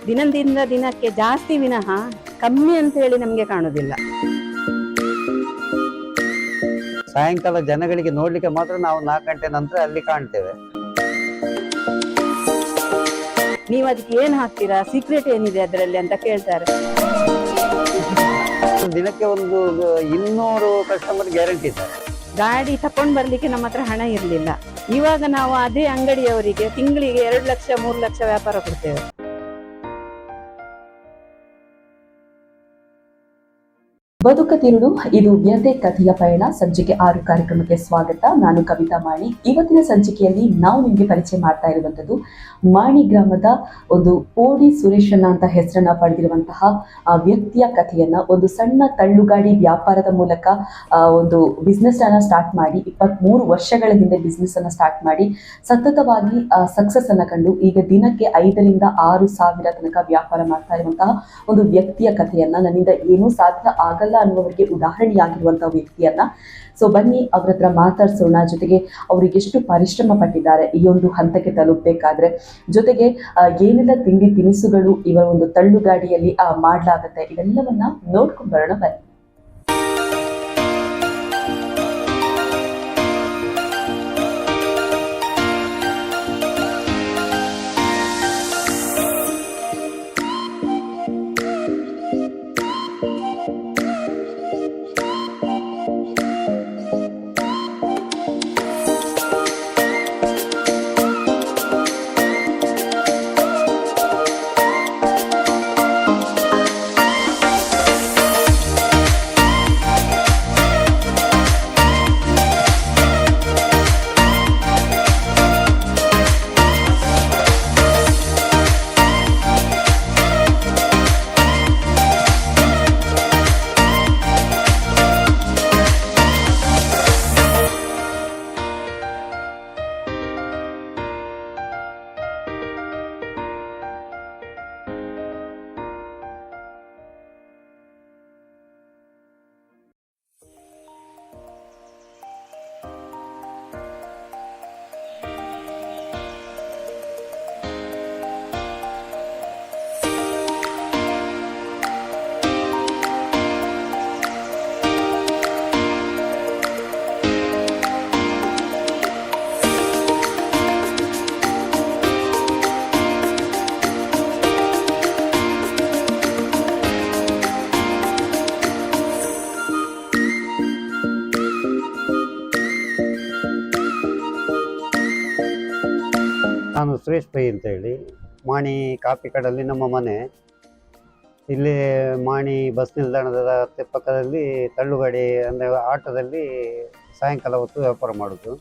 ದಿನದಿಂದ ದಿನಕ್ಕೆ ಜಾಸ್ತಿ ವಿನಃ ಕಮ್ಮಿ ಅಂತ ಹೇಳಿ ನಮಗೆ ಕಾಣುದಿಲ್ಲ. ಸಾಯಂಕಾಲ ಜನಗಳಿಗೆ ನೋಡ್ಲಿಕ್ಕೆ ಮಾತ್ರ ನಾವು 4 ಗಂಟೆ ನಂತರ ಅಲ್ಲಿ ಕಾಣ್ತೇವೆ. ನೀವು ಅದಕ್ಕೆ ಏನ್ ಹಾಕ್ತೀರಾ, ಸೀಕ್ರೆಟ್ ಏನಿದೆ ಅದರಲ್ಲಿ ಅಂತ ಕೇಳ್ತಾರೆ. ದಿನಕ್ಕೆ ಒಂದು 200 ಕಸ್ಟಮರ್ ಗ್ಯಾರಂಟಿ ಇದ್ದಾರೆ. ಗಾಡಿ ತಕೊಂಡ್ ಬರ್ಲಿಕ್ಕೆ ನಮ್ಮ ಹತ್ರ ಹಣ ಇರ್ಲಿಲ್ಲ. ಇವಾಗ ನಾವು ಅದೇ ಅಂಗಡಿಯವರಿಗೆ ತಿಂಗಳಿಗೆ 2 ಲಕ್ಷ 3 ಲಕ್ಷ ವ್ಯಾಪಾರ ಕೊಡ್ತೇವೆ. ಬದುಕ ತಿರುಳು, ಇದು ವ್ಯಥೆ ಕಥೆಯ ಪಯಣ. ಸಂಚಿಕೆ 6 ಕಾರ್ಯಕ್ರಮಕ್ಕೆ ಸ್ವಾಗತ. ನಾನು ಕವಿತಾ ಮಾಣಿ. ಇವತ್ತಿನ ಸಂಚಿಕೆಯಲ್ಲಿ ನಾವು ನಿಮಗೆ ಪರಿಚಯ ಮಾಡ್ತಾ ಇರುವಂತದ್ದು ಮಾಣಿ ಗ್ರಾಮದ ಒಂದು ಪೋಡಿ ಸುರೇಶಣ್ಣ ಅಂತ ಹೆಸರನ್ನ ಪಡೆದಿರುವಂತಹ ವ್ಯಕ್ತಿಯ ಕಥೆಯನ್ನ. ಒಂದು ಸಣ್ಣ ತಳ್ಳುಗಾಡಿ ವ್ಯಾಪಾರದ ಮೂಲಕ ಒಂದು ಬಿಸ್ನೆಸ್ ಅನ್ನ ಸ್ಟಾರ್ಟ್ ಮಾಡಿ 23 ವರ್ಷಗಳ ಹಿಂದೆ ಬಿಸ್ನೆಸ್ ಅನ್ನ ಸ್ಟಾರ್ಟ್ ಮಾಡಿ ಸತತವಾಗಿ ಸಕ್ಸಸ್ ಅನ್ನ ಕಂಡು ಈಗ ದಿನಕ್ಕೆ 5 ರಿಂದ 6 ಸಾವಿರ ತನಕ ವ್ಯಾಪಾರ ಮಾಡ್ತಾ ಇರುವಂತಹ ಒಂದು ವ್ಯಕ್ತಿಯ ಕಥೆಯನ್ನ, ನನ್ನಿಂದ ಏನೂ ಸಾಧ್ಯ ಆಗಲ್ಲ ಅನ್ನುವರಿಗೆ ಉದಾಹರಣೆಯಾಗಿರುವಂತಹ ವ್ಯಕ್ತಿಯನ್ನ. ಸೊ ಬನ್ನಿ ಅವ್ರ ಹತ್ರ ಮಾತಾಡ್ಸೋಣ. ಜೊತೆಗೆ ಅವ್ರಿಗೆ ಎಷ್ಟು ಪರಿಶ್ರಮ ಪಟ್ಟಿದ್ದಾರೆ ಈ ಒಂದು ಹಂತಕ್ಕೆ ತಲುಪಬೇಕಾದ್ರೆ, ಜೊತೆಗೆ ಏನೆಲ್ಲ ತಿಂಡಿ ತಿನಿಸುಗಳು ಇವರ ಒಂದು ತಳ್ಳುಗಾಡಿಯಲ್ಲಿ ಮಾಡ್ಲಾಗತ್ತೆ, ಇವೆಲ್ಲವನ್ನ ನೋಡ್ಕೊಂಡು ಬರೋಣ ಬನ್ನಿ. ನಾನು ಸುರೇಶ್ ಪೈ ಅಂತ ಹೇಳಿ, ಮಾಣಿ ಕಾಪಿ ಕಡಲ್ಲಿ ನಮ್ಮ ಮನೆ. ಇಲ್ಲಿ ಮಾಣಿ ಬಸ್ ನಿಲ್ದಾಣದ ಪಕ್ಕದಲ್ಲಿ ತಳ್ಳುಗಾಡಿ ಅಂದರೆ ಆಟೋದಲ್ಲಿ ಸಾಯಂಕಾಲ ಹೊತ್ತು ವ್ಯಾಪಾರ ಮಾಡೋದು.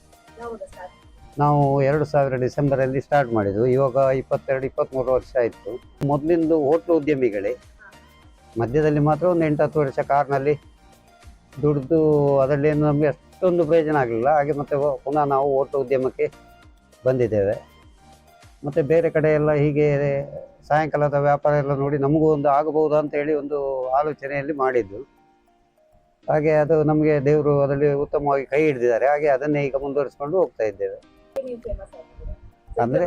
ನಾವು 2000 ಡಿಸೆಂಬರಲ್ಲಿ ಸ್ಟಾರ್ಟ್ ಮಾಡಿದ್ದು. ಇವಾಗ 22-23 ವರ್ಷ ಆಯಿತು. ಮೊದಲಿಂದು ಹೋಟ್ಲು ಉದ್ಯಮಿಗಳೇ. ಮಧ್ಯದಲ್ಲಿ ಮಾತ್ರ ಒಂದು 8-10 ವರ್ಷ ಕಾರ್ನಲ್ಲಿ ದುಡಿದು ಅದರಲ್ಲೇನು ನಮಗೆ ಅಷ್ಟೊಂದು ಪ್ರಯೋಜನ ಆಗಲಿಲ್ಲ. ಹಾಗೆ ಮತ್ತೆ ಪುನಃ ನಾವು ಹೋಟ್ಲು ಉದ್ಯಮಕ್ಕೆ ಬಂದಿದ್ದೇವೆ. ಮತ್ತು ಬೇರೆ ಕಡೆ ಎಲ್ಲ ಹೀಗೆ ಸಾಯಂಕಾಲದ ವ್ಯಾಪಾರ ಎಲ್ಲ ನೋಡಿ ನಮಗೂ ಒಂದು ಆಗಬಹುದು ಅಂತ ಹೇಳಿ ಒಂದು ಆಲೋಚನೆಯಲ್ಲಿ ಮಾಡಿದ್ದು. ಹಾಗೆ ಅದು ನಮಗೆ ದೇವರು ಅದರಲ್ಲಿ ಉತ್ತಮವಾಗಿ ಕೈ ಹಿಡಿದಿದ್ದಾರೆ. ಹಾಗೆ ಅದನ್ನೇ ಈಗ ಮುಂದುವರಿಸ್ಕೊಂಡು ಹೋಗ್ತಾ ಇದ್ದೇವೆ. ಅಂದರೆ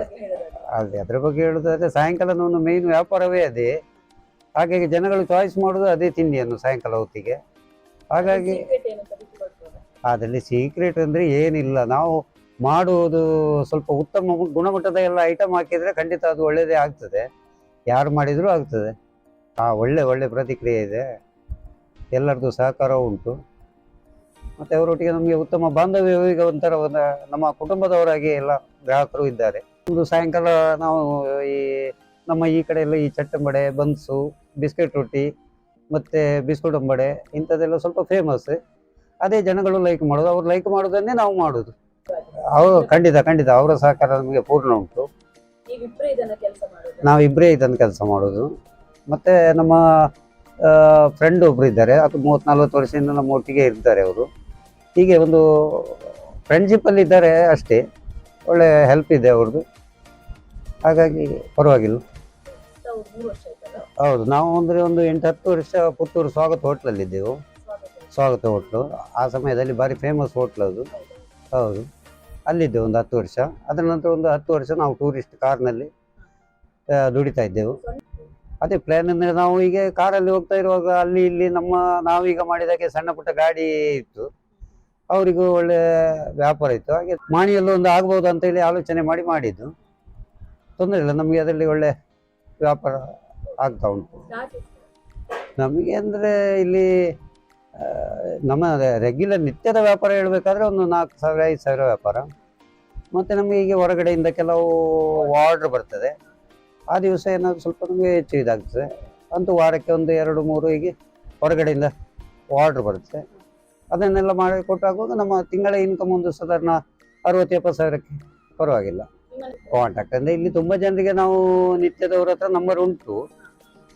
ಅದರ ಬಗ್ಗೆ ಹೇಳೋದಾದರೆ ಸಾಯಂಕಾಲದ ಮೇಯ್ನ್ ವ್ಯಾಪಾರವೇ ಅದೇ. ಹಾಗಾಗಿ ಜನಗಳು ಚಾಯ್ಸ್ ಮಾಡೋದು ಅದೇ ತಿಂಡಿಯನ್ನು ಸಾಯಂಕಾಲ ಹೊತ್ತಿಗೆ. ಹಾಗಾಗಿ ಅದರಲ್ಲಿ ಸೀಕ್ರೆಟ್ ಅಂದರೆ ಏನಿಲ್ಲ, ನಾವು ಮಾಡುವುದು ಸ್ವಲ್ಪ ಉತ್ತಮ ಗುಣಮಟ್ಟದ ಎಲ್ಲ ಐಟಮ್ ಹಾಕಿದರೆ ಖಂಡಿತ ಅದು ಒಳ್ಳೆಯದೇ ಆಗ್ತದೆ. ಯಾರು ಮಾಡಿದರೂ ಆಗ್ತದೆ. ಒಳ್ಳೆ ಪ್ರತಿಕ್ರಿಯೆ ಇದೆ, ಎಲ್ಲರದ್ದು ಸಹಕಾರ ಉಂಟು. ಮತ್ತು ಅವರೊಟ್ಟಿಗೆ ನಮಗೆ ಉತ್ತಮ ಬಾಂಧವ್ಯ ಈಗ ಒಂಥರ ನಮ್ಮ ಕುಟುಂಬದವರಾಗಿ ಎಲ್ಲ ಗ್ರಾಹಕರು ಇದ್ದಾರೆ. ಒಂದು ಸಾಯಂಕಾಲ ನಾವು ನಮ್ಮ ಈ ಕಡೆ ಎಲ್ಲ ಈ ಚಟ್ಟಂಬಡೆ, ಬನ್ಸು, ಬಿಸ್ಕೆಟ್ ರೊಟ್ಟಿ ಮತ್ತು ಬಿಸ್ಕುಟ್ ಅಂಬಡೆ ಇಂಥದ್ದೆಲ್ಲ ಸ್ವಲ್ಪ ಫೇಮಸ್. ಅದೇ ಜನಗಳು ಲೈಕ್ ಮಾಡೋದು. ಅವ್ರು ಲೈಕ್ ಮಾಡೋದನ್ನೇ ನಾವು ಮಾಡೋದು. ಅವರು ಖಂಡಿತ ಅವರ ಸಹಕಾರ ನಮಗೆ ಪೂರ್ಣ ಉಂಟು. ನಾವಿಬ್ಬರೇ ಇದನ್ನು ಕೆಲಸ ಮಾಡೋದು. ಮತ್ತು ನಮ್ಮ ಫ್ರೆಂಡ್ ಒಬ್ಬರು ಇದ್ದಾರೆ, ಅದು 30-40 ವರ್ಷದಿಂದ ನಮ್ಮ ಒಟ್ಟಿಗೆ ಇರ್ತಾರೆ. ಅವರು ಹೀಗೆ ಒಂದು ಫ್ರೆಂಡ್ಶಿಪ್ಪಲ್ಲಿ ಇದ್ದಾರೆ ಅಷ್ಟೇ. ಒಳ್ಳೆ ಹೆಲ್ಪ್ ಇದೆ ಅವ್ರದ್ದು, ಹಾಗಾಗಿ ಪರವಾಗಿಲ್ಲ. ಹೌದು, ನಾವು ಅಂದರೆ ಒಂದು 8-10 ವರ್ಷ ಪುತ್ತೂರು ಸ್ವಾಗತ ಹೋಟ್ಲಲ್ಲಿದ್ದೆವು. ಸ್ವಾಗತ ಹೋಟ್ಲು ಆ ಸಮಯದಲ್ಲಿ ಭಾರಿ ಫೇಮಸ್ ಹೋಟ್ಲ್ ಅದು. ಹೌದು, ಅಲ್ಲಿದ್ದೆವು ಒಂದು 10 ವರ್ಷ. ಅದರ ನಂತರ ಒಂದು 10 ವರ್ಷ ನಾವು ಟೂರಿಸ್ಟ್ ಕಾರ್ನಲ್ಲಿ ದುಡಿತಾ ಇದ್ದೆವು. ಅದೇ ಪ್ಲಾನ್ ಅಂದ್ರೆ ನಾವು ಈಗ ಕಾರಲ್ಲಿ ಹೋಗ್ತಾ ಇರುವಾಗ ಅಲ್ಲಿ ಇಲ್ಲಿ ನಾವೀಗ ಮಾಡಿದಾಗೆ ಸಣ್ಣ ಪುಟ್ಟ ಗಾಡಿ ಇತ್ತು, ಅವರಿಗೂ ಒಳ್ಳೆ ವ್ಯಾಪಾರ ಇತ್ತು. ಹಾಗೆ ಮಾಣಿಯಲ್ಲೂ ಒಂದು ಆಗ್ಬೋದು ಅಂತ ಹೇಳಿ ಆಲೋಚನೆ ಮಾಡಿದ್ದು. ತೊಂದರೆ ಇಲ್ಲ, ನಮಗೆ ಅದರಲ್ಲಿ ಒಳ್ಳೆ ವ್ಯಾಪಾರ ಆಗ್ತಾ ಉಂಟು. ನಮಗೆ ಅಂದರೆ ಇಲ್ಲಿ ನಮ್ಮ ರೆಗ್ಯುಲರ್ ನಿತ್ಯದ ವ್ಯಾಪಾರ ಹೇಳಬೇಕಾದ್ರೆ ಒಂದು 4,000 5,000 ವ್ಯಾಪಾರ. ಮತ್ತು ನಮಗೆ ಈಗ ಹೊರಗಡೆಯಿಂದ ಕೆಲವು ಆರ್ಡ್ರ್ ಬರ್ತದೆ, ಆ ದಿವಸ ಏನಾದರೂ ಸ್ವಲ್ಪ ನಮಗೆ ಹೆಚ್ಚು ಇದಾಗ್ತದೆ. ಅಂತೂ ವಾರಕ್ಕೆ ಒಂದು 2-3 ಹೀಗೆ ಹೊರಗಡೆಯಿಂದ ಆರ್ಡ್ರ್ ಬರುತ್ತೆ. ಅದನ್ನೆಲ್ಲ ಮಾಡಿ ಕೊಟ್ಟಾಗುವಾಗ ನಮ್ಮ ತಿಂಗಳ ಇನ್ಕಮ್ ಒಂದು ಸಾಧಾರಣ 60-70 ಸಾವಿರಕ್ಕೆ ಪರವಾಗಿಲ್ಲ. ಕಾಂಟ್ಯಾಕ್ಟ್ ಅಂದರೆ ಇಲ್ಲಿ ತುಂಬ ಜನರಿಗೆ ನಾವು ನಿತ್ಯದವ್ರ ಹತ್ರ ನಂಬರ್ ಉಂಟು.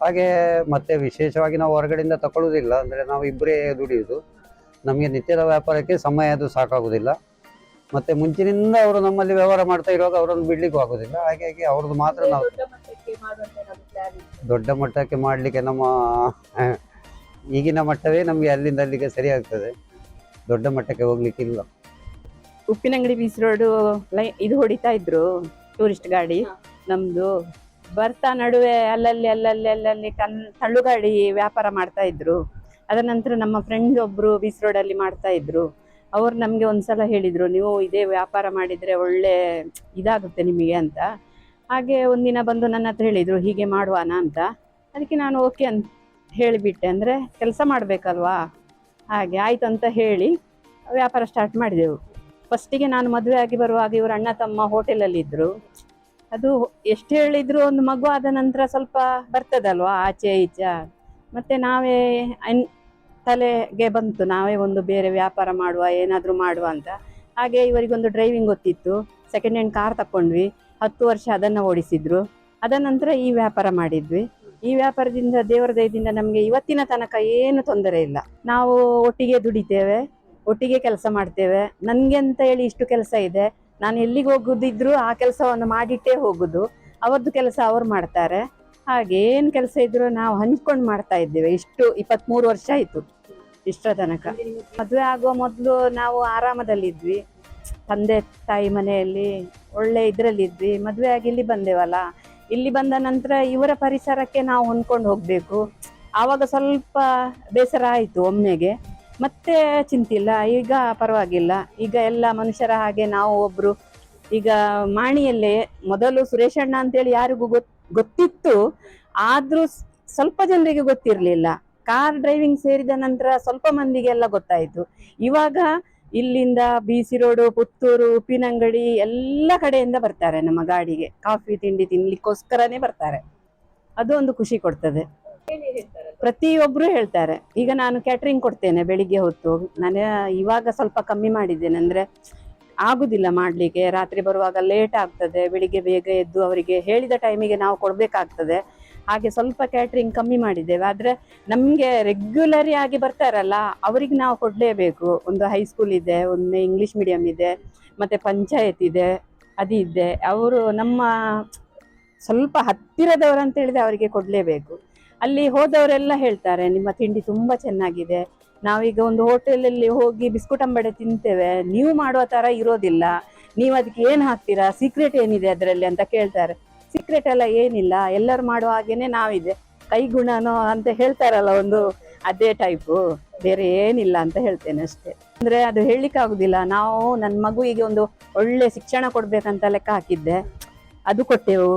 ಹಾಗೆ ಮತ್ತೆ ವಿಶೇಷವಾಗಿ ನಾವು ಹೊರಗಡೆಯಿಂದ ತಗೊಳ್ಳೋದಿಲ್ಲ, ಅಂದರೆ ನಾವು ಇಬ್ಬರೇ ದುಡಿಯೋದು. ನಮಗೆ ನಿತ್ಯದ ವ್ಯಾಪಾರಕ್ಕೆ ಸಮಯ ಅದು ಸಾಕಾಗೋದಿಲ್ಲ. ಮತ್ತು ಮುಂಚಿನಿಂದ ಅವರು ನಮ್ಮಲ್ಲಿ ವ್ಯವಹಾರ ಮಾಡ್ತಾ ಇರುವಾಗ ಅವರನ್ನು ಬಿಡ್ಲಿಕ್ಕೂ ಆಗೋದಿಲ್ಲ. ಹಾಗಾಗಿ ಅವ್ರದ್ದು ಮಾತ್ರ ನಾವು ದೊಡ್ಡ ಮಟ್ಟಕ್ಕೆ ಮಾಡಲಿಕ್ಕೆ ನಮ್ಮ ಈಗಿನ ಮಟ್ಟವೇ ನಮಗೆ ಅಲ್ಲಿಂದ ಅಲ್ಲಿಗೆ ಸರಿ ಆಗ್ತದೆ, ದೊಡ್ಡ ಮಟ್ಟಕ್ಕೆ ಹೋಗ್ಲಿಕ್ಕಿಲ್ಲ. ಉಪ್ಪಿನಂಗಡಿ ಬೀಚ್ ರೋಡು ಇದು ಹೊಡಿತಾ ಇದ್ರು ಟೂರಿಸ್ಟ್ ಗಾಡಿ ನಮ್ದು. ಬರ್ತಾ ನಡುವೆ ಅಲ್ಲಲ್ಲಿ ತಳ್ಳುಗಾಡಿ ವ್ಯಾಪಾರ ಮಾಡ್ತಾ ಇದ್ರು. ಅದ ನಂತರ ನಮ್ಮ ಫ್ರೆಂಡ್ ಒಬ್ರು ಬೀಚ್ ರೋಡಲ್ಲಿ ಮಾಡ್ತಾ ಇದ್ರು. ಅವ್ರು ನಮಗೆ ಒಂದ್ಸಲ ಹೇಳಿದ್ರು, ನೀವು ಇದೇ ವ್ಯಾಪಾರ ಮಾಡಿದರೆ ಒಳ್ಳೆ ಇದಾಗುತ್ತೆ ನಿಮಗೆ ಅಂತ. ಹಾಗೆ ಒಂದಿನ ಬಂದು ನನ್ನ ಹತ್ರ ಹೇಳಿದರು, ಹೀಗೆ ಮಾಡುವಾನ ಅಂತ. ಅದಕ್ಕೆ ನಾನು ಓಕೆ ಅಂತ ಹೇಳಿಬಿಟ್ಟೆ, ಅಂದರೆ ಕೆಲಸ ಮಾಡಬೇಕಲ್ವಾ. ಹಾಗೆ ಆಯಿತು ಅಂತ ಹೇಳಿ ವ್ಯಾಪಾರ ಸ್ಟಾರ್ಟ್ ಮಾಡಿದೆವು. ಫಸ್ಟಿಗೆ ನಾನು ಮದುವೆ ಆಗಿ ಬರುವಾಗ ಇವರು ಅಣ್ಣ ತಮ್ಮ ಹೋಟೆಲಲ್ಲಿ ಇದ್ದರು. ಅದು ಎಷ್ಟು ಹೇಳಿದ್ರು ಒಂದು ಮಗು ಆದ ನಂತರ ಸ್ವಲ್ಪ ಬರ್ತದಲ್ವಾ ಆಚೆ ಈಚೆ. ಮತ್ತು ನಾವೇ ತಲೆಗೆ ಬಂತು ನಾವೇ ಒಂದು ಬೇರೆ ವ್ಯಾಪಾರ ಮಾಡುವ, ಏನಾದರೂ ಮಾಡುವ ಅಂತ. ಹಾಗೆ ಇವರಿಗೊಂದು ಡ್ರೈವಿಂಗ್ ಗೊತ್ತಿತ್ತು, ಸೆಕೆಂಡ್ ಹ್ಯಾಂಡ್ ಕಾರ್ ತಗೊಂಡ್ವಿ. 10 ವರ್ಷ ಅದನ್ನು ಓಡಿಸಿದ್ರು. ಅದ ನಂತರ ಈ ವ್ಯಾಪಾರ ಮಾಡಿದ್ವಿ. ಈ ವ್ಯಾಪಾರದಿಂದ ದೇವರ ದಯದಿಂದ ನಮಗೆ ಇವತ್ತಿನ ತನಕ ಏನು ತೊಂದರೆ ಇಲ್ಲ. ನಾವು ಒಟ್ಟಿಗೆ ದುಡಿತೇವೆ, ಒಟ್ಟಿಗೆ ಕೆಲಸ ಮಾಡ್ತೇವೆ. ನನಗೆ ಅಂತ ಹೇಳಿ ಇಷ್ಟು ಕೆಲಸ ಇದೆ, ನಾನು ಎಲ್ಲಿಗೆ ಹೋಗುದಿದ್ರು ಆ ಕೆಲಸವನ್ನು ಮಾಡಿಟ್ಟೇ ಹೋಗುದು. ಅವರದ್ದು ಕೆಲಸ ಅವ್ರು ಮಾಡ್ತಾರೆ. ಹಾಗೆ ಏನು ಕೆಲಸ ಇದ್ರು ನಾವು ಹಂಚ್ಕೊಂಡು ಮಾಡ್ತಾ ಇದ್ದೇವೆ. ಇಷ್ಟು 23 ವರ್ಷ ಆಯಿತು ಇಷ್ಟರ ತನಕ. ಮದುವೆ ಆಗುವ ಮೊದಲು ನಾವು ಆರಾಮದಲ್ಲಿದ್ವಿ, ತಂದೆ ತಾಯಿ ಮನೆಯಲ್ಲಿ ಒಳ್ಳೆ ಇದರಲ್ಲಿದ್ವಿ. ಮದುವೆ ಆಗಿ ಇಲ್ಲಿ ಬಂದೇವಲ್ಲ, ಇಲ್ಲಿ ಬಂದ ನಂತರ ಇವರ ಪರಿಸರಕ್ಕೆ ನಾವು ಹೊಂದ್ಕೊಂಡು ಹೋಗಬೇಕು. ಆವಾಗ ಸ್ವಲ್ಪ ಬೇಸರ ಆಯಿತು ಒಮ್ಮೆಗೆ, ಮತ್ತೆ ಚಿಂತಿಲ್ಲ. ಈಗ ಪರವಾಗಿಲ್ಲ, ಈಗ ಎಲ್ಲ ಮನುಷ್ಯರ ಹಾಗೆ ನಾವು ಒಬ್ಬರು. ಈಗ ಮಾಣಿಯಲ್ಲೇ ಮೊದಲು ಸುರೇಶಣ್ಣ ಅಂತೇಳಿ ಯಾರಿಗೂ ಗೊತ್ತಿತ್ತು, ಆದರೂ ಸ್ವಲ್ಪ ಜನರಿಗೆ ಗೊತ್ತಿರಲಿಲ್ಲ. ಕಾರ್ ಡ್ರೈವಿಂಗ್ ಸೇರಿದ ನಂತರ ಸ್ವಲ್ಪ ಮಂದಿಗೆಲ್ಲ ಗೊತ್ತಾಯಿತು. ಇವಾಗ ಇಲ್ಲಿಂದ BC ರೋಡು, ಪುತ್ತೂರು, ಉಪ್ಪಿನಂಗಡಿ ಎಲ್ಲ ಕಡೆಯಿಂದ ಬರ್ತಾರೆ ನಮ್ಮ ಗಾಡಿಗೆ. ಕಾಫಿ ತಿಂಡಿ ತಿನ್ಲಿಕ್ಕೋಸ್ಕರನೇ ಬರ್ತಾರೆ. ಅದು ಒಂದು ಖುಷಿ ಕೊಡ್ತದೆ. ಪ್ರತಿಯೊಬ್ರು ಹೇಳ್ತಾರೆ. ಈಗ ನಾನು ಕ್ಯಾಟ್ರಿಂಗ್ ಕೊಡ್ತೇನೆ ಬೆಳಿಗ್ಗೆ ಹೊತ್ತು. ನಾನು ಇವಾಗ ಸ್ವಲ್ಪ ಕಮ್ಮಿ ಮಾಡಿದ್ದೇನೆ, ಅಂದರೆ ಆಗುದಿಲ್ಲ ಮಾಡಲಿಕ್ಕೆ. ರಾತ್ರಿ ಬರುವಾಗ ಲೇಟ್ ಆಗ್ತದೆ, ಬೆಳಿಗ್ಗೆ ಬೇಗ ಎದ್ದು ಅವರಿಗೆ ಹೇಳಿದ ಟೈಮಿಗೆ ನಾವು ಕೊಡಬೇಕಾಗ್ತದೆ. ಹಾಗೆ ಸ್ವಲ್ಪ ಕ್ಯಾಟ್ರಿಂಗ್ ಕಮ್ಮಿ ಮಾಡಿದ್ದೇವೆ. ಆದರೆ ನಮಗೆ ರೆಗ್ಯುಲರಿ ಆಗಿ ಬರ್ತಾರಲ್ಲ ಅವರಿಗೆ ನಾವು ಕೊಡಲೇಬೇಕು. ಒಂದು ಹೈಸ್ಕೂಲ್ ಇದೆ, ಒಂದು ಇಂಗ್ಲೀಷ್ ಮೀಡಿಯಮ್ ಇದೆ, ಮತ್ತು ಪಂಚಾಯತ್ ಇದೆ, ಅದು ಇದೆ. ಅವರು ನಮ್ಮ ಸ್ವಲ್ಪ ಹತ್ತಿರದವರು ಅಂತ ಹೇಳಿದ್ರೆ ಅವರಿಗೆ ಕೊಡಲೇಬೇಕು. ಅಲ್ಲಿ ಹೋದವರೆಲ್ಲ ಹೇಳ್ತಾರೆ, ನಿಮ್ಮ ತಿಂಡಿ ತುಂಬ ಚೆನ್ನಾಗಿದೆ. ನಾವೀಗ ಒಂದು ಹೋಟೆಲಲ್ಲಿ ಹೋಗಿ ಬಿಸ್ಕುಟ್ ಅಂಬಡೆ ತಿಂತೇವೆ, ನೀವು ಮಾಡುವ ಥರ ಇರೋದಿಲ್ಲ. ನೀವು ಅದಕ್ಕೆ ಏನು ಹಾಕ್ತೀರಾ, ಸೀಕ್ರೆಟ್ ಏನಿದೆ ಅದರಲ್ಲಿ ಅಂತ ಕೇಳ್ತಾರೆ. ಸೀಕ್ರೆಟ್ ಎಲ್ಲ ಏನಿಲ್ಲ, ಎಲ್ಲರೂ ಮಾಡುವ ಹಾಗೇನೆ ನಾವಿದೆ, ಕೈಗುಣನೋ ಅಂತ ಹೇಳ್ತಾರಲ್ಲ ಒಂದು, ಅದೇ ಟೈಪು, ಬೇರೆ ಏನಿಲ್ಲ ಅಂತ ಹೇಳ್ತೇನೆ ಅಷ್ಟೇ. ಅಂದರೆ ಅದು ಹೇಳಲಿಕ್ಕಾಗೋದಿಲ್ಲ. ನಾವು ನನ್ನ ಮಗುವಿಗೆ ಒಂದು ಒಳ್ಳೆ ಶಿಕ್ಷಣ ಕೊಡಬೇಕಂತ ಲೆಕ್ಕ ಹಾಕಿದ್ದೆ, ಅದು ಕೊಟ್ಟೆವು.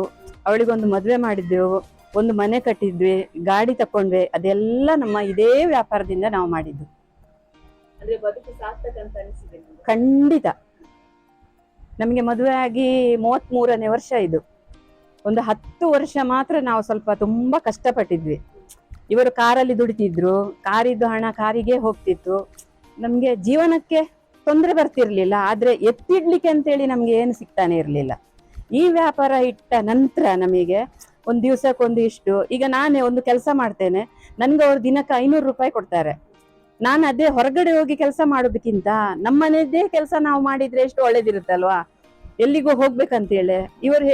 ಅವಳಿಗೊಂದು ಮದುವೆ ಮಾಡಿದ್ದೆವು, ಒಂದು ಮನೆ ಕಟ್ಟಿದ್ವಿ, ಗಾಡಿ ತಕೊಂಡ್ವಿ. ಅದೆಲ್ಲ ನಮ್ಮ ಇದೇ ವ್ಯಾಪಾರದಿಂದ ನಾವು ಮಾಡಿದ್ದು. ಖಂಡಿತ. ನಮಗೆ ಮದುವೆ ಆಗಿ 33ನೇ ವರ್ಷ ಇದು. ಒಂದು 10 ವರ್ಷ ಮಾತ್ರ ನಾವು ಸ್ವಲ್ಪ ತುಂಬಾ ಕಷ್ಟಪಟ್ಟಿದ್ವಿ. ಇವರು ಕಾರಲ್ಲಿ ದುಡಿತಿದ್ರು, ಕಾರಿದ್ದು ಹಣ ಕಾರಿಗೆ ಹೋಗ್ತಿತ್ತು. ನಮ್ಗೆ ಜೀವನಕ್ಕೆ ತೊಂದರೆ ಬರ್ತಿರ್ಲಿಲ್ಲ. ಆದ್ರೆ ಎತ್ತಿಡ್ಲಿಕ್ಕೆ ಅಂತೇಳಿ ನಮ್ಗೆ ಏನು ಸಿಗ್ತಾನೆ ಇರ್ಲಿಲ್ಲ. ಈ ವ್ಯಾಪಾರ ಇಟ್ಟ ನಂತರ ನಮಗೆ ಒಂದು ದಿವಸಕ್ಕೊಂದು ಇಷ್ಟು. ಈಗ ನಾನೇ ಒಂದು ಕೆಲಸ ಮಾಡ್ತೇನೆ, ನನ್ಗೆ ಅವ್ರು ದಿನಕ್ಕೆ 500 ರೂಪಾಯಿ ಕೊಡ್ತಾರೆ. ನಾನು ಅದೇ ಹೊರಗಡೆ ಹೋಗಿ ಕೆಲಸ ಮಾಡೋದಕ್ಕಿಂತ ನಮ್ಮನೆಯದೇ ಕೆಲಸ ನಾವು ಮಾಡಿದ್ರೆ ಎಷ್ಟು ಒಳ್ಳೇದಿರುತ್ತಲ್ವಾ. ಎಲ್ಲಿಗೂ ಹೋಗ್ಬೇಕಂತೇಳಿ ಇವರು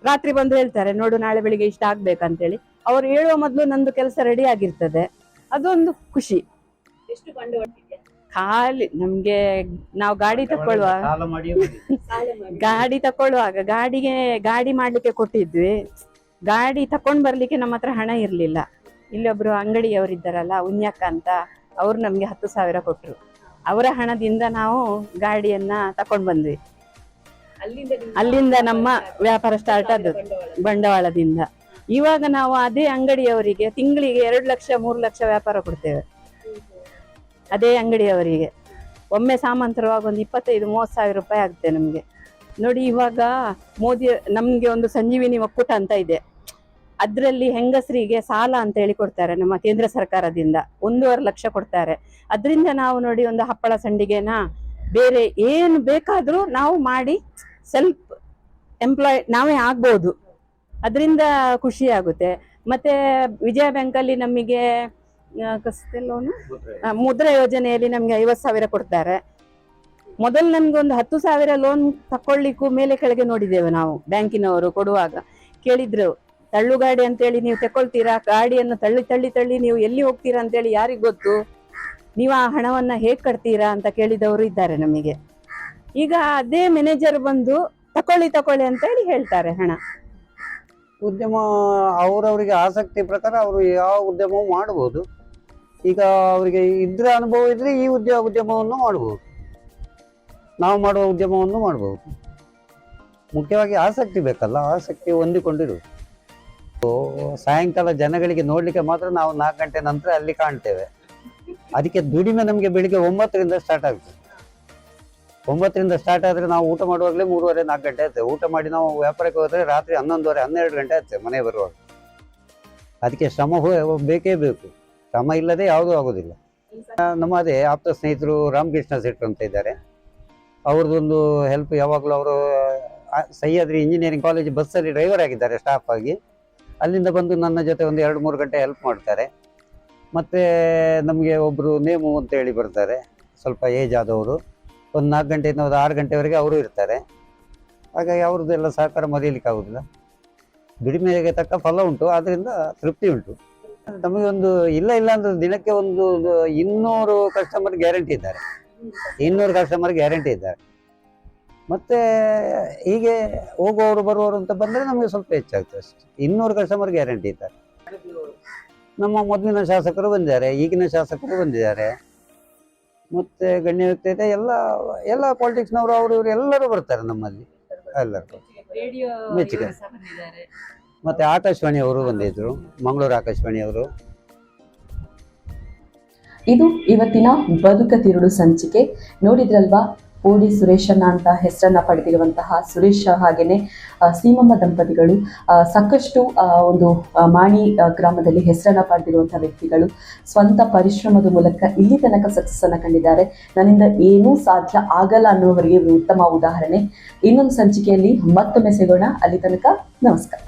ರಾತ್ರಿ ಬಂದು ಹೇಳ್ತಾರೆ, ನೋಡು ನಾಳೆ ಬೆಳಿಗ್ಗೆ ಇಷ್ಟ ಆಗ್ಬೇಕಂತೇಳಿ. ಅವ್ರು ಹೇಳುವ ಮೊದಲು ನಂದು ಕೆಲಸ ರೆಡಿ ಆಗಿರ್ತದೆ. ಅದೊಂದು ಖುಷಿ. ಎಷ್ಟು ಬಂಡವಾಳ ಖಾಲಿ ನಮ್ಗೆ ನಾವು ಗಾಡಿ ತಕೊಳ್ಳುವಾಗ ಗಾಡಿ ಮಾಡ್ಲಿಕ್ಕೆ ಕೊಟ್ಟಿದ್ವಿ. ಗಾಡಿ ತಕೊಂಡ್ ಬರ್ಲಿಕ್ಕೆ ನಮ್ಮ ಹತ್ರ ಹಣ ಇರ್ಲಿಲ್ಲ. ಇಲ್ಲೊಬ್ರು ಅಂಗಡಿಯವರಿದ್ದಾರಲ್ಲ, ಉನ್ಯಕ್ಕ ಅಂತ, ಅವ್ರು ನಮ್ಗೆ 10,000 ಕೊಟ್ರು. ಅವರ ಹಣದಿಂದ ನಾವು ಗಾಡಿಯನ್ನ ತಕೊಂಡ್ ಬಂದ್ವಿ. ಅಲ್ಲಿಂದ ನಮ್ಮ ವ್ಯಾಪಾರ ಸ್ಟಾರ್ಟ್ ಆದದ್ದು, ಬಂಡವಾಳದಿಂದ. ಇವಾಗ ನಾವು ಅದೇ ಅಂಗಡಿಯವರಿಗೆ ತಿಂಗಳಿಗೆ 2 ಲಕ್ಷ 3 ಲಕ್ಷ ವ್ಯಾಪಾರ ಕೊಡ್ತೇವೆ. ಅದೇ ಅಂಗಡಿಯವರಿಗೆ ಒಮ್ಮೆ ಸಾಮಾನು ತರುವಾಗ ಒಂದು 25-30 ಸಾವಿರ ರೂಪಾಯಿ ಆಗುತ್ತೆ ನಮ್ಗೆ. ನೋಡಿ, ಇವಾಗ ಮೋದಿ ನಮ್ಗೆ ಒಂದು ಸಂಜೀವಿನಿ ಒಕ್ಕೂಟ ಅಂತ ಇದೆ. ಅದರಲ್ಲಿ ಹೆಂಗಸರಿಗೆ ಸಾಲ ಅಂತ ಹೇಳಿ ಕೊಡ್ತಾರೆ ನಮ್ಮ ಕೇಂದ್ರ ಸರ್ಕಾರದಿಂದ. 1.5 ಲಕ್ಷ ಕೊಡ್ತಾರೆ. ಅದರಿಂದ ನಾವು ನೋಡಿ, ಒಂದು ಹಪ್ಪಳ ಸಂಡಿಗೆನ ಬೇರೆ ಏನು ಬೇಕಾದ್ರೂ ನಾವು ಮಾಡಿ ಸೆಲ್ಫ್ ಎಂಪ್ಲಾಯ್ ನಾವೇ ಆಗ್ಬೋದು. ಅದರಿಂದ ಖುಷಿ ಆಗುತ್ತೆ. ಮತ್ತೆ ವಿಜಯ ಬ್ಯಾಂಕಲ್ಲಿ ನಮಗೆ ಲೋನು, ಮುದ್ರಾ ಯೋಜನೆಯಲ್ಲಿ ನಮ್ಗೆ 50,000 ಕೊಡ್ತಾರೆ. ಮೊದಲು ನಮ್ಗೆ ಒಂದು 10,000 ಲೋನ್ ತಕೊಳ್ಳಿಕ್ಕೂ ಮೇಲೆ ಕೆಳಗೆ ನೋಡಿದ್ದೇವೆ ನಾವು. ಬ್ಯಾಂಕಿನವರು ಕೊಡುವಾಗ ಕೇಳಿದ್ರು, ತಳ್ಳುಗಾಡಿ ಅಂತೇಳಿ ನೀವು ತಕೊಳ್ತೀರಾ, ಗಾಡಿಯನ್ನು ತಳ್ಳಿ ತಳ್ಳಿ ತಳ್ಳಿ ನೀವು ಎಲ್ಲಿ ಹೋಗ್ತೀರಾ ಅಂತೇಳಿ ಯಾರಿಗ್ ಗೊತ್ತು, ನೀವು ಆ ಹಣವನ್ನ ಹೇಗ್ ಕಟ್ತೀರಾ ಅಂತ ಕೇಳಿದವರು ಇದ್ದಾರೆ ನಮಗೆ. ಈಗ ಅದೇ ಮ್ಯಾನೇಜರ್ ಬಂದು ತಕೊಳ್ಳಿ ಅಂತ ಹೇಳಿ ಹೇಳ್ತಾರೆ ಹಣ. ಉದ್ಯಮ ಅವರವರಿಗೆ ಆಸಕ್ತಿ ಪ್ರಕಾರ ಅವರು ಯಾವ ಉದ್ಯಮವೂ ಮಾಡಬಹುದು. ಈಗ ಅವರಿಗೆ ಇದ್ರೆ ಅನುಭವ ಇದ್ರೆ ಈ ಉದ್ಯಮವನ್ನು ಮಾಡಬಹುದು, ನಾವು ಮಾಡುವ ಉದ್ಯಮವನ್ನು ಮಾಡಬಹುದು. ಮುಖ್ಯವಾಗಿ ಆಸಕ್ತಿ ಬೇಕಲ್ಲ, ಆಸಕ್ತಿ ಹೊಂದಿಕೊಂಡಿರುವುದು. ಸಾಯಂಕಾಲ ಜನಗಳಿಗೆ ನೋಡ್ಲಿಕ್ಕೆ ಮಾತ್ರ ನಾವು 4 ಗಂಟೆ ನಂತರ ಅಲ್ಲಿ ಕಾಣ್ತೇವೆ. ಅದಕ್ಕೆ ದುಡಿಮೆ ನಮಗೆ ಬೆಳಿಗ್ಗೆ 9ರಿಂದ ಸ್ಟಾರ್ಟ್ ಆಗುತ್ತೆ. 9ರಿಂದ ಸ್ಟಾರ್ಟ್ ಆದರೆ ನಾವು ಊಟ ಮಾಡುವಾಗಲೇ 3:30-4 ಗಂಟೆ ಆಯ್ತೇವೆ. ಊಟ ಮಾಡಿ ನಾವು ವ್ಯಾಪಾರಕ್ಕೆ ಹೋದರೆ ರಾತ್ರಿ 11:30-12 ಗಂಟೆ ಆಯ್ತೇವೆ ಮನೆ ಬರುವಾಗ. ಅದಕ್ಕೆ ಶ್ರಮ ಬೇಕೇ ಬೇಕು. ಶ್ರಮ ಇಲ್ಲದೆ ಯಾವುದೂ ಆಗೋದಿಲ್ಲ. ನಮ್ಮ ಅದೇ ಆಪ್ತ ಸ್ನೇಹಿತರು ರಾಮಕೃಷ್ಣ ಶೆಟ್ಟರು ಅಂತ ಇದ್ದಾರೆ. ಅವ್ರದ್ದೊಂದು ಹೆಲ್ಪ್ ಯಾವಾಗಲೂ, ಅವರು ಸಹ್ಯಾದ್ರಿ ಇಂಜಿನಿಯರಿಂಗ್ ಕಾಲೇಜ್ ಬಸ್ಸಲ್ಲಿ ಡ್ರೈವರ್ ಆಗಿದ್ದಾರೆ ಸ್ಟಾಫ್ ಆಗಿ. ಅಲ್ಲಿಂದ ಬಂದು ನನ್ನ ಜೊತೆ ಒಂದು 2-3 ಗಂಟೆ ಹೆಲ್ಪ್ ಮಾಡ್ತಾರೆ. ಮತ್ತು ನಮಗೆ ಒಬ್ಬರು ನೇಮು ಅಂತೇಳಿ ಬರ್ತಾರೆ, ಸ್ವಲ್ಪ ಏಜ್ ಆದವರು. ಒಂದು 4 ಗಂಟೆಯಿಂದ 6 ಗಂಟೆವರೆಗೆ ಅವರು ಇರ್ತಾರೆ. ಹಾಗಾಗಿ ಅವ್ರದ್ದೆಲ್ಲ ಸಹಕಾರ ಮರೆಯಲಿಕ್ಕೆ ಆಗೋದಿಲ್ಲ. ದುಡಿಮೆಗೆ ತಕ್ಕ ಫಲ ಉಂಟು, ಆದ್ದರಿಂದ ತೃಪ್ತಿ ಉಂಟು. ನಮಗೆ ಒಂದು ಇಲ್ಲ ಅಂದ್ರೆ ದಿನಕ್ಕೆ ಒಂದು 200 ಕಸ್ಟಮರ್ ಗ್ಯಾರಂಟಿ ಇದ್ದಾರೆ. 200 ಕಸ್ಟಮರ್ ಗ್ಯಾರಂಟಿ ಇದ್ದಾರೆ. ಮತ್ತೆ ಹೀಗೆ ಹೋಗುವವರು ಬರುವವರು ಅಂತ ಬಂದರೆ ನಮಗೆ ಸ್ವಲ್ಪ ಹೆಚ್ಚಾಗ್ತದೆ ಅಷ್ಟೇ. 200 ಕಸ್ಟಮರ್ ಗ್ಯಾರಂಟಿ ಇದ್ದಾರೆ. ನಮ್ಮ ಮೊದಲಿನ ಶಾಸಕರು ಬಂದಿದ್ದಾರೆ, ಈಗಿನ ಶಾಸಕರು ಬಂದಿದ್ದಾರೆ, ಮತ್ತೆ ಗಣ್ಯ ವ್ಯಕ್ತಿ ಎಲ್ಲ ಪಾಲಿಟಿಕ್ಸ್ನವರು ಅವರು ಇವರು ಎಲ್ಲರೂ ಬರ್ತಾರೆ ನಮ್ಮಲ್ಲಿ. ಎಲ್ಲರೂ ಮೆಚ್ಚುಗೆ. ಮತ್ತೆ ಆಕಾಶವಾಣಿಯವರು ಬಂದಿದ್ರು, ಮಂಗಳೂರು ಆಕಾಶವಾಣಿಯವರು. ಇದು ಇವತ್ತಿನ ಬದುಕ ತಿರುಳು ಸಂಚಿಕೆ. ನೋಡಿದ್ರಲ್ವಾ, ಪೋಡಿ ಸುರೇಶಣ್ಣ ಅಂತ ಹೆಸರನ್ನ ಪಡೆದಿರುವಂತಹ ಸುರೇಶ್ ಹಾಗೇನೆ ಸೀಮಮ್ಮ ದಂಪತಿಗಳು ಸಾಕಷ್ಟು ಒಂದು ಮಾಣಿ ಗ್ರಾಮದಲ್ಲಿ ಹೆಸರನ್ನ ಪಡೆದಿರುವಂತಹ ವ್ಯಕ್ತಿಗಳು ಸ್ವಂತ ಪರಿಶ್ರಮದ ಮೂಲಕ ಇಲ್ಲಿ ತನಕ ಸಕ್ಸಸ್ ಅನ್ನ ಕಂಡಿದ್ದಾರೆ. ನನ್ನಿಂದ ಏನೂ ಸಾಧ್ಯ ಆಗಲ್ಲ ಅನ್ನುವವರಿಗೆ ಉತ್ತಮ ಉದಾಹರಣೆ. ಇನ್ನೊಂದು ಸಂಚಿಕೆಯಲ್ಲಿ ಮತ್ತೊಮ್ಮೆ ಸಿಗೋಣ. ಅಲ್ಲಿ ತನಕ ನಮಸ್ಕಾರ.